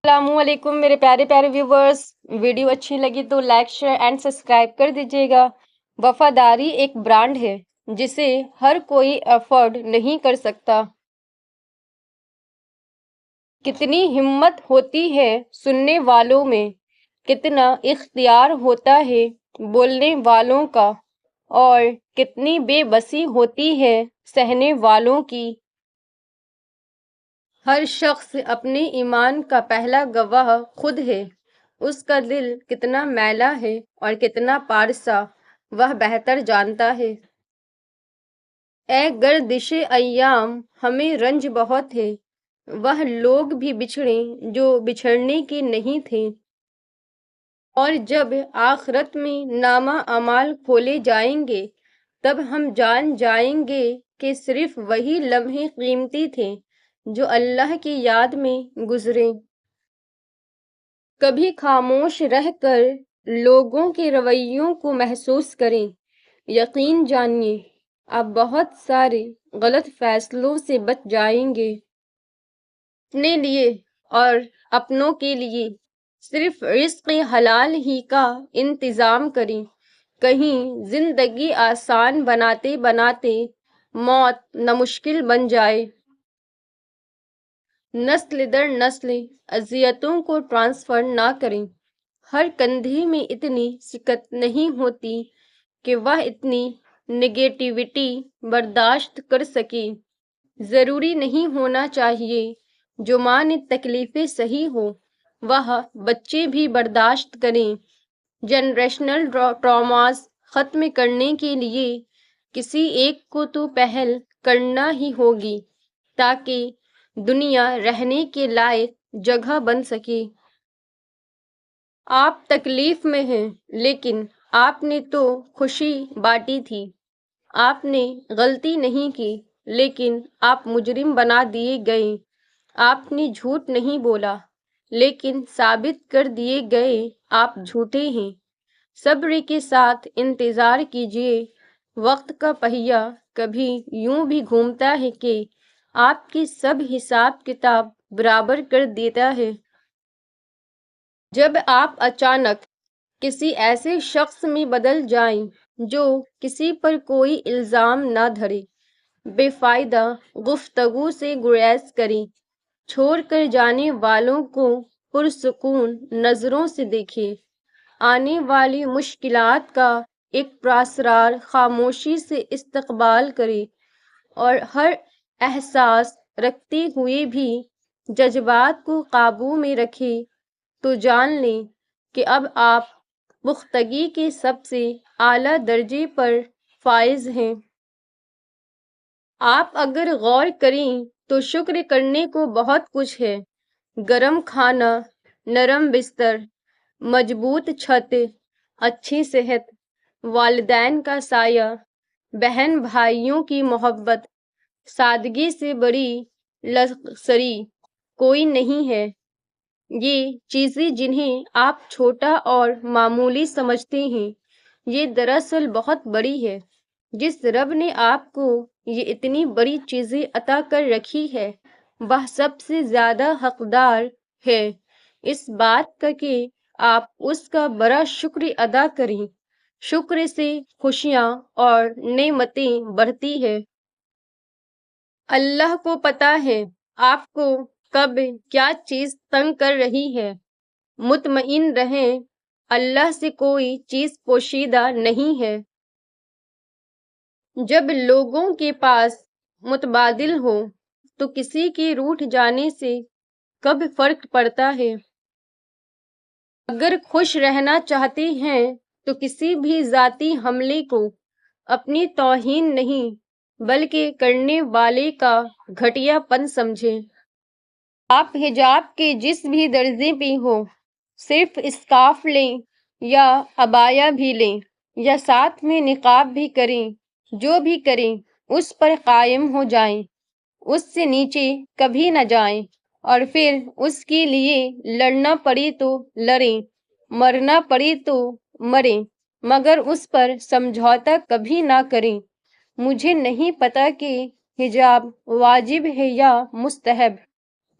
السلام علیکم میرے پیارے پیارے ویورز. ویڈیو اچھی لگی تو لائک شیئر اینڈ سبسکرائب کر دیجیے گا. وفاداری ایک برانڈ ہے جسے ہر کوئی افورڈ نہیں کر سکتا. کتنی ہمت ہوتی ہے سننے والوں میں، کتنا اختیار ہوتا ہے بولنے والوں کا، اور کتنی بے بسی ہوتی ہے سہنے والوں کی. ہر شخص اپنے ایمان کا پہلا گواہ خود ہے. اس کا دل کتنا میلا ہے اور کتنا پارسا وہ بہتر جانتا ہے. اے گردش ایام ہمیں رنج بہت ہے، وہ لوگ بھی بچھڑے جو بچھڑنے کے نہیں تھے. اور جب آخرت میں نامہ اعمال کھولے جائیں گے تب ہم جان جائیں گے کہ صرف وہی لمحے قیمتی تھے جو اللہ کی یاد میں گزرے. کبھی خاموش رہ کر لوگوں کے رویوں کو محسوس کریں. یقین جانیے آپ بہت سارے غلط فیصلوں سے بچ جائیں گے. اپنے لیے اور اپنوں کے لیے صرف رزق حلال ہی کا انتظام کریں. کہیں زندگی آسان بناتے بناتے موت نامشکل بن جائے. نسل در نسل اذیتوں کو ٹرانسفر نہ کریں. ہر کندھے میں اتنی سکت نہیں ہوتی کہ وہ اتنی نگیٹیوٹی برداشت کر سکے. ضروری نہیں ہونا چاہیے جو ماں نے تکلیفیں سہی ہو وہ بچے بھی برداشت کریں. جنریشنل ٹراماز ختم کرنے کے لیے کسی ایک کو تو پہل کرنا ہی ہوگی تاکہ دنیا رہنے کے لائق جگہ بن سکے. آپ تکلیف میں ہیں لیکن آپ نے تو خوشی بانٹی تھی. آپ نے غلطی نہیں کی لیکن آپ مجرم بنا دیے گئے. آپ نے جھوٹ نہیں بولا لیکن ثابت کر دیے گئے آپ جھوٹے ہیں. صبر کے ساتھ انتظار کیجیے. وقت کا پہیہ کبھی یوں بھی گھومتا ہے کہ آپ کی سب حساب کتاب برابر کر دیتا ہے. جب آپ اچانک کسی ایسے شخص میں بدل جائیں جو کسی پر کوئی الزام نہ دھرے، بے فائدہ گفتگو سے گریز کریں، چھوڑ کر جانے والوں کو پرسکون نظروں سے دیکھیں، آنے والی مشکلات کا ایک پراسرار خاموشی سے استقبال کریں، اور ہر احساس رکھتے ہوئے بھی جذبات کو قابو میں رکھیں، تو جان لیں کہ اب آپ پختگی کے سب سے اعلیٰ درجے پر فائز ہیں. آپ اگر غور کریں تو شکر کرنے کو بہت کچھ ہے. گرم کھانا، نرم بستر، مضبوط چھت، اچھی صحت، والدین کا سایہ، بہن بھائیوں کی محبت. سادگی سے بڑی لگژری کوئی نہیں ہے. یہ چیزیں جنہیں آپ چھوٹا اور معمولی سمجھتے ہیں یہ دراصل بہت بڑی ہے. جس رب نے آپ کو یہ اتنی بڑی چیزیں عطا کر رکھی ہے وہ سب سے زیادہ حقدار ہے اس بات کا کہ آپ اس کا بڑا شکر ادا کریں. شکر سے خوشیاں اور نعمتیں بڑھتی ہیں. اللہ کو پتہ ہے آپ کو کب کیا چیز تنگ کر رہی ہے. مطمئن رہیں اللہ سے کوئی چیز پوشیدہ نہیں ہے. جب لوگوں کے پاس متبادل ہو تو کسی کے روٹھ جانے سے کب فرق پڑتا ہے. اگر خوش رہنا چاہتے ہیں تو کسی بھی ذاتی حملے کو اپنی توہین نہیں بلکہ کرنے والے کا گھٹیا پن سمجھیں. آپ حجاب کے جس بھی درجے پہ ہو، صرف اسکارف لیں یا عبایا بھی لیں یا ساتھ میں نقاب بھی کریں، جو بھی کریں اس پر قائم ہو جائیں، اس سے نیچے کبھی نہ جائیں، اور پھر اس کے لیے لڑنا پڑے تو لڑیں، مرنا پڑے تو مریں، مگر اس پر سمجھوتا کبھی نہ کریں. مجھے نہیں پتا کہ حجاب واجب ہے یا مستحب،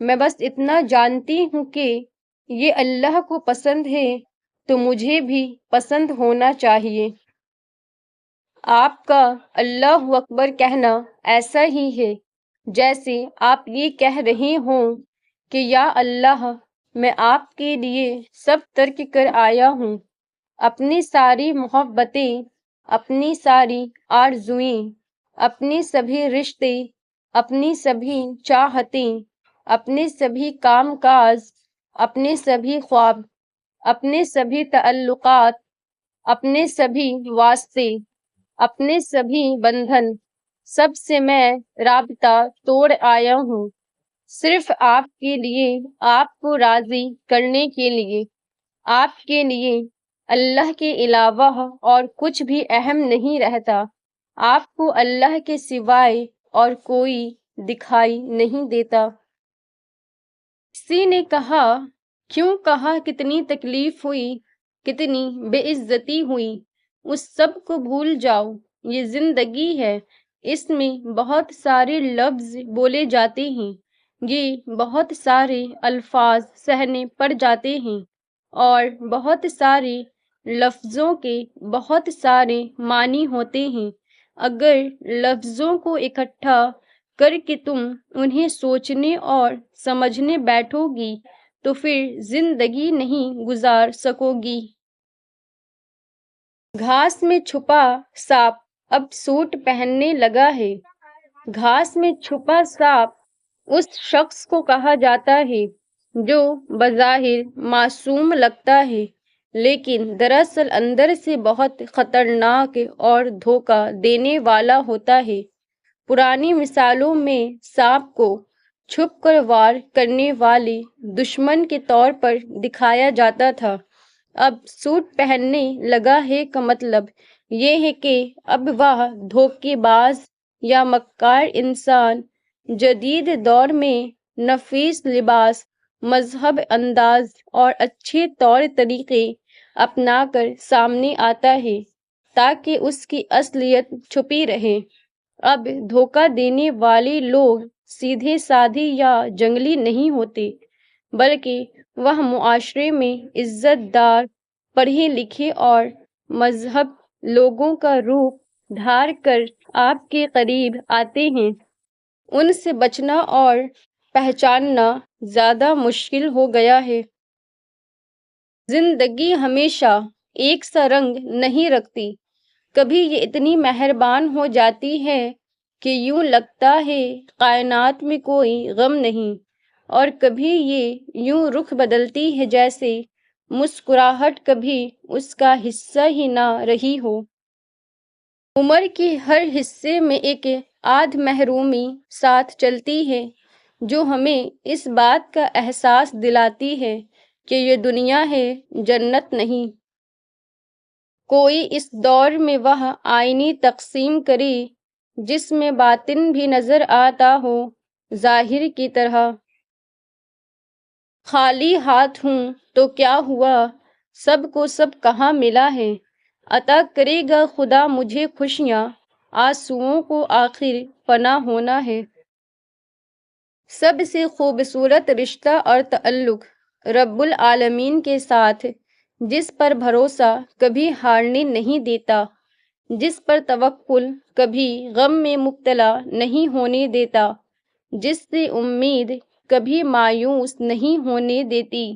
میں بس اتنا جانتی ہوں کہ یہ اللہ کو پسند ہے تو مجھے بھی پسند ہونا چاہیے۔ آپ کا اللہ اکبر کہنا ایسا ہی ہے جیسے آپ یہ کہہ رہے ہوں کہ یا اللہ، میں آپ کے لیے سب ترک کر آیا ہوں، اپنی ساری محبتیں، اپنی ساری آرزوئیں، اپنے سبھی رشتے، اپنی سبھی چاہتیں، اپنے سبھی کام کاج، اپنے سبھی خواب، اپنے سبھی تعلقات، اپنے سبھی واسطے، اپنے سبھی بندھن، سب سے میں رابطہ توڑ آیا ہوں، صرف آپ کے لیے، آپ کو راضی کرنے کے لیے۔ آپ کے لیے اللہ کے علاوہ اور کچھ بھی اہم نہیں رہتا، آپ کو اللہ کے سوائے اور کوئی دکھائی نہیں دیتا۔ کسی نے کہا، کیوں کہا کتنی تکلیف ہوئی، کتنی بے عزتی ہوئی، اس سب کو بھول جاؤ، یہ زندگی ہے، اس میں بہت سارے لفظ بولے جاتے ہیں، یہ بہت سارے الفاظ سہنے پڑ جاتے ہیں، اور بہت سارے لفظوں کے بہت سارے معنی ہوتے ہیں۔ اگر لفظوں کو اکٹھا کر کے تم انہیں سوچنے اور سمجھنے بیٹھو گی تو پھر زندگی نہیں گزار سکو گی۔ گھاس میں چھپا سانپ اب سوٹ پہننے لگا ہے۔ گھاس میں چھپا سانپ اس شخص کو کہا جاتا ہے جو بظاہر معصوم لگتا ہے لیکن دراصل اندر سے بہت خطرناک اور دھوکہ دینے والا ہوتا ہے۔ پرانی مثالوں میں سانپ کو چھپ کر وار کرنے والے دشمن کے طور پر دکھایا جاتا تھا۔ اب سوٹ پہننے لگا ہے کا مطلب یہ ہے کہ اب وہ دھوکے باز یا مکار انسان جدید دور میں نفیس لباس، مہذب انداز اور اچھے طور طریقے اپنا کر سامنے آتا ہے تاکہ اس کی اصلیت چھپی رہے۔ اب دھوکہ دینے والے لوگ سیدھے سادھے یا جنگلی نہیں ہوتے بلکہ وہ معاشرے میں عزت دار، پڑھے لکھے اور مہذب لوگوں کا روپ دھار کر آپ کے قریب آتے ہیں۔ ان سے بچنا اور پہچاننا زیادہ مشکل ہو گیا ہے۔ زندگی ہمیشہ ایک سا رنگ نہیں رکھتی، کبھی یہ اتنی مہربان ہو جاتی ہے کہ یوں لگتا ہے کائنات میں کوئی غم نہیں، اور کبھی یہ یوں رخ بدلتی ہے جیسے مسکراہٹ کبھی اس کا حصہ ہی نہ رہی ہو۔ عمر کے ہر حصے میں ایک آدھ محرومی ساتھ چلتی ہے جو ہمیں اس بات کا احساس دلاتی ہے کہ یہ دنیا ہے، جنت نہیں۔ کوئی اس دور میں وہ آئینی تقسیم کرے جس میں باطن بھی نظر آتا ہو ظاہر کی طرح۔ خالی ہاتھ ہوں تو کیا ہوا، سب کو سب کہاں ملا ہے، عطا کرے گا خدا مجھے خوشیاں، آنسوؤں کو آخر فنا ہونا ہے۔ سب سے خوبصورت رشتہ اور تعلق رب العالمین کے ساتھ، جس پر بھروسہ کبھی ہارنے نہیں دیتا، جس پر توکل کبھی غم میں مبتلا نہیں ہونے دیتا، جس سے امید کبھی مایوس نہیں ہونے دیتی،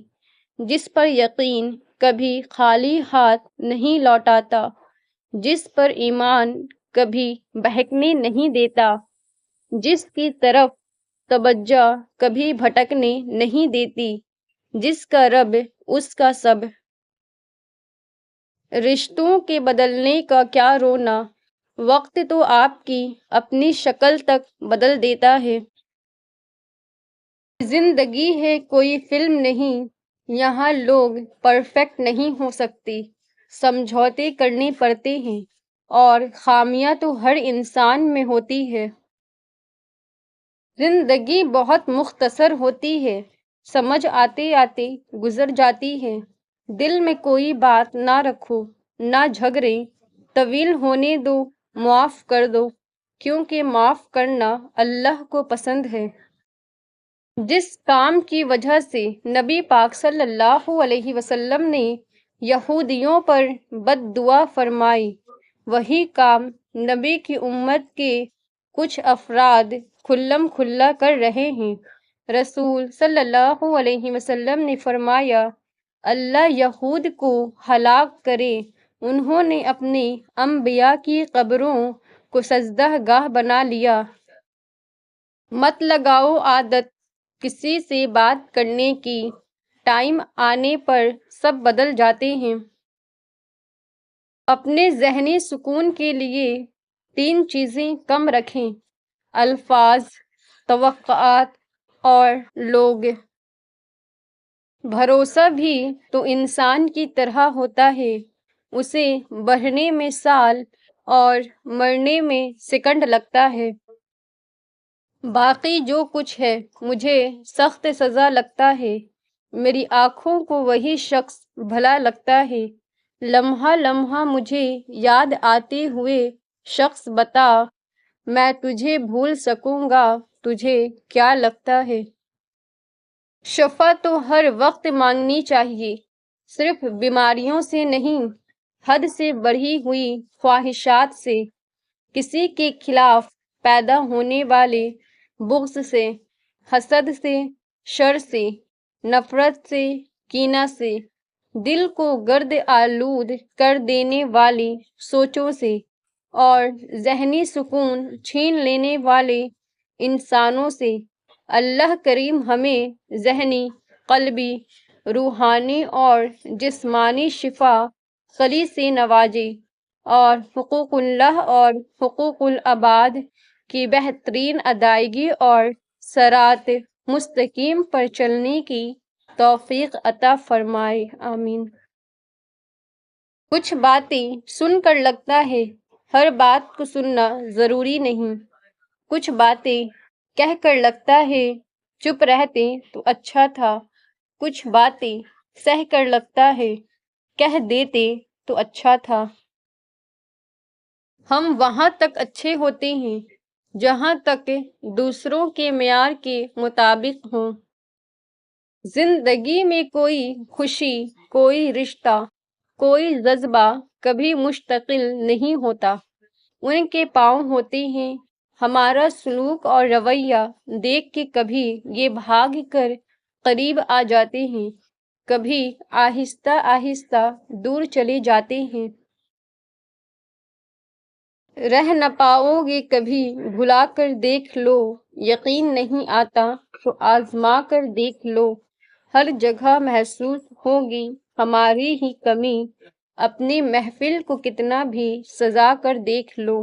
جس پر یقین کبھی خالی ہاتھ نہیں لوٹاتا، جس پر ایمان کبھی بہکنے نہیں دیتا، جس کی طرف توجہ کبھی بھٹکنے نہیں دیتی، جس کا رب اس کا سب۔ رشتوں کے بدلنے کا کیا رونا، وقت تو آپ کی اپنی شکل تک بدل دیتا ہے۔ زندگی ہے کوئی فلم نہیں، یہاں لوگ پرفیکٹ نہیں ہو سکتے، سمجھوتے کرنے پڑتے ہیں، اور خامیاں تو ہر انسان میں ہوتی ہے۔ زندگی بہت مختصر ہوتی ہے، سمجھ آتے آتے گزر جاتی ہے۔ دل میں کوئی بات نہ رکھو، نہ جھگڑیں، طویل ہونے دو، معاف کر دو، کیونکہ معاف کرنا اللہ کو پسند ہے۔ جس کام کی وجہ سے نبی پاک صلی اللہ علیہ وسلم نے یہودیوں پر بد دعا فرمائی، وہی کام نبی کی امت کے کچھ افراد کھلم کھلا کر رہے ہیں۔ رسول صلی اللہ علیہ وسلم نے فرمایا، اللہ یہود کو ہلاک کرے، انہوں نے اپنے انبیاء کی قبروں کو سجدہ گاہ بنا لیا۔ مت لگاؤ عادت کسی سے بات کرنے کی، ٹائم آنے پر سب بدل جاتے ہیں۔ اپنے ذہنی سکون کے لیے 3 چیزیں کم رکھیں: الفاظ، توقعات اور لوگ۔ بھروسہ بھی تو انسان کی طرح ہوتا ہے، اسے بڑھنے میں سال اور مرنے میں سیکنڈ لگتا ہے۔ باقی جو کچھ ہے مجھے سخت سزا لگتا ہے، میری آنکھوں کو وہی شخص بھلا لگتا ہے۔ لمحہ لمحہ مجھے یاد آتے ہوئے شخص بتا، میں تجھے بھول سکوں گا، تجھے کیا لگتا ہے؟ شفا تو ہر وقت مانگنی چاہیے، صرف بیماریوں سے نہیں، حد سے بڑھی ہوئی خواہشات سے، کسی کے خلاف پیدا ہونے والے بغض سے، حسد سے، شر سے، نفرت سے، کینہ سے، دل کو گرد آلود کر دینے والی سوچوں سے، اور ذہنی سکون چھین لینے والے انسانوں سے۔ اللہ کریم ہمیں ذہنی، قلبی، روحانی اور جسمانی شفا خلی سے نوازے، اور حقوق اللہ اور حقوق العباد کی بہترین ادائیگی اور صراط مستقیم پر چلنے کی توفیق عطا فرمائے، آمین۔ کچھ باتیں سن کر لگتا ہے ہر بات کو سننا ضروری نہیں، کچھ باتیں کہہ کر لگتا ہے چپ رہتے تو اچھا تھا، کچھ باتیں سہ کر لگتا ہے کہہ دیتے تو اچھا تھا۔ ہم وہاں تک اچھے ہوتے ہیں جہاں تک دوسروں کے معیار کے مطابق ہوں۔ زندگی میں کوئی خوشی، کوئی رشتہ، کوئی جذبہ کبھی مستقل نہیں ہوتا، ان کے پاؤں ہوتے ہیں۔ ہمارا سلوک اور رویہ دیکھ کے کبھی یہ بھاگ کر قریب آ جاتے ہیں، کبھی آہستہ آہستہ دور چلے جاتے ہیں۔ رہ نہ پاؤ گے کبھی بھلا کر دیکھ لو، یقین نہیں آتا تو آزما کر دیکھ لو، ہر جگہ محسوس ہوگی ہماری ہی کمی، اپنی محفل کو کتنا بھی سجا کر دیکھ لو۔